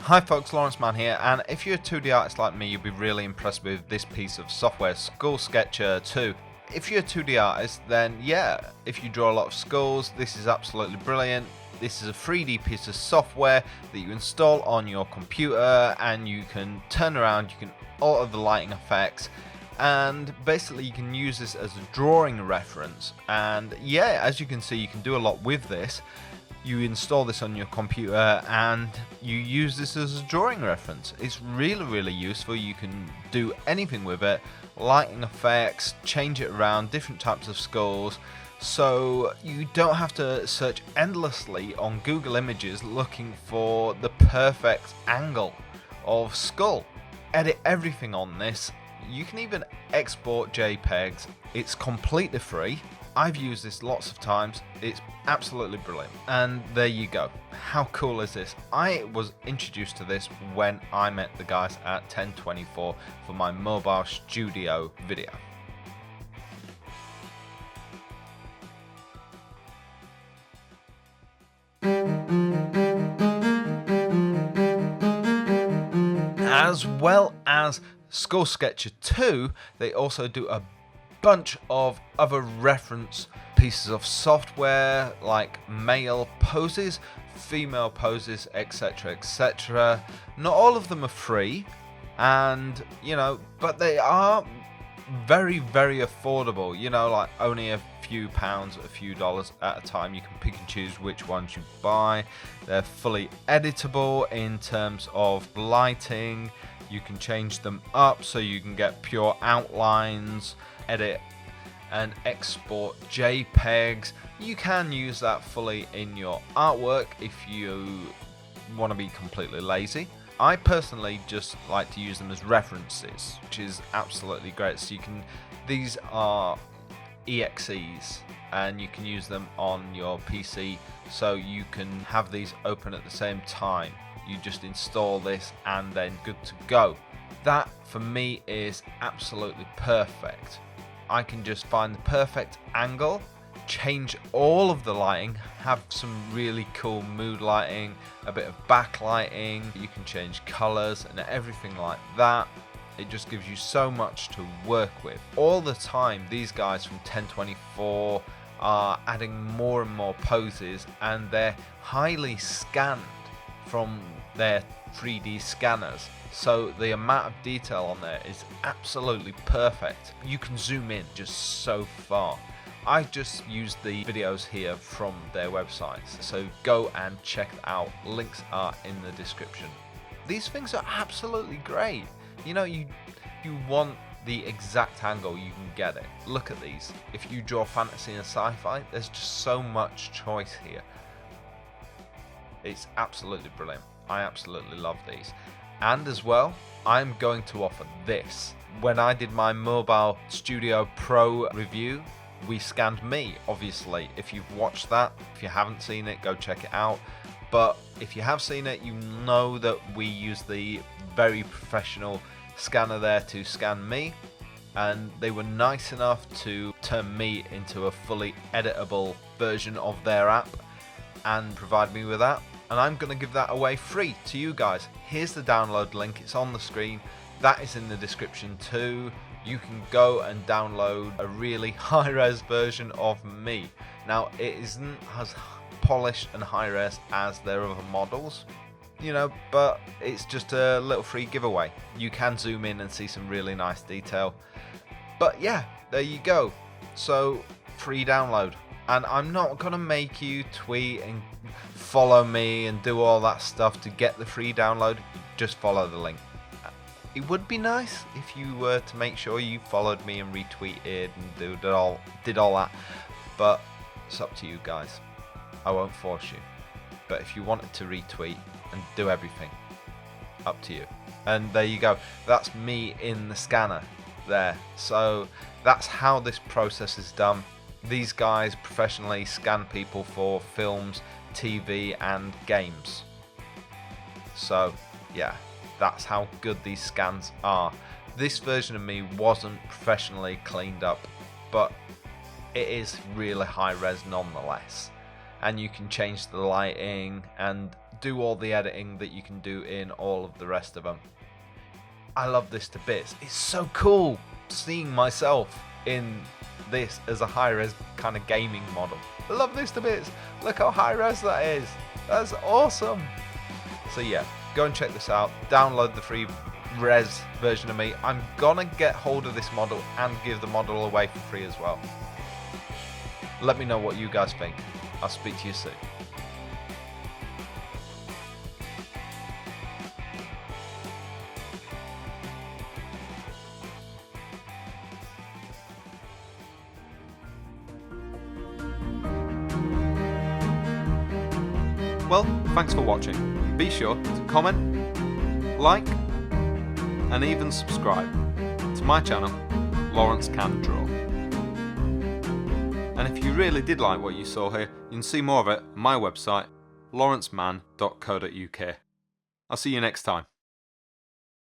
Hi folks, Lawrence Man here, and if you're a 2D artist like me, you'll be really impressed with this piece of software, Skull Sketcher 2. If you're a 2D artist, then yeah, if you draw a lot of skulls, this is absolutely brilliant. This is a 3D piece of software that you install on your computer, and you can turn around, you can alter the lighting effects, and basically you can use this as a drawing reference. And yeah, as you can see, you can do a lot with this. You install this on your computer and you use this as a drawing reference. It's really useful. You can do anything with it, lighting effects, change it around, different types of skulls, so you don't have to search endlessly on Google Images looking for the perfect angle of skull. Edit everything on this. You can even export JPEGs. It's completely free. I've used this lots of times. It's absolutely brilliant. And there you go. How cool is this? I was introduced to this when I met the guys at 1024 for my mobile studio video. As well as Skull Sketcher 2, they also do a bunch of other reference pieces of software like male poses, female poses, etc, etc. Not all of them are free, and but they are very affordable, like only a few pounds, a few dollars at a time. You can pick and choose which ones you buy. They're fully editable in terms of lighting. You can change them up so you can get pure outlines, edit and export JPEGs. You can use that fully in your artwork if you want to be completely lazy. I personally just like to use them as references, which is absolutely great. So these are EXEs and you can use them on your PC, so you can have these open at the same time. You just install this and then good to go. That for me is absolutely perfect. I can just find the perfect angle, change all of the lighting, have some really cool mood lighting, a bit of backlighting, you can change colors and everything like that. It just gives you so much to work with. All the time, these guys from 1024 are adding more and more poses, and they're highly scanned from their 3D scanners, so the amount of detail on there is absolutely perfect. You can zoom in just so far. I just used the videos here from their websites, so go and check it out. Links are in the description. These things are absolutely great. You want the exact angle, you can get it. Look at these. If you draw fantasy and sci-fi, there's just so much choice here. It's absolutely brilliant. I absolutely love these. And as well, I'm going to offer this. When I did my MobileStudio Pro review, we scanned me, obviously. If you've watched that, if you haven't seen it, go check it out. But if you have seen it, you know that we use the very professional scanner there to scan me. And they were nice enough to turn me into a fully editable version of their app and provide me with that. And I'm going to give that away free to you guys. Here's the download link, it's on the screen. That is in the description too. You can go and download a really high-res version of me. Now, it isn't as polished and high-res as their other models, but it's just a little free giveaway. You can zoom in and see some really nice detail. But yeah, there you go. So, free download. And I'm not going to make you tweet and follow me and do all that stuff to get the free download. Just follow the link. It would be nice if you were to make sure you followed me and retweeted and did all that. But it's up to you guys. I won't force you. But if you wanted to retweet and do everything, up to you. And there you go. That's me in the scanner there. So that's how this process is done. These guys professionally scan people for films, TV and games. So yeah, that's how good these scans are. This version of me wasn't professionally cleaned up, but it is really high res nonetheless. And you can change the lighting and do all the editing that you can do in all of the rest of them. I love this to bits. It's so cool seeing myself in this as a high-res kind of gaming model. I love this to bits. Look how high-res that is. That's awesome. So yeah, go and check this out. Download the free res version of me. I'm gonna get hold of this model and give the model away for free as well. Let me know what you guys think. I'll speak to you soon. Well, thanks for watching. Be sure to comment, like, and even subscribe to my channel, LAWRENCEcanDRAW. And if you really did like what you saw here, you can see more of it on my website, lawrenceman.co.uk. I'll see you next time.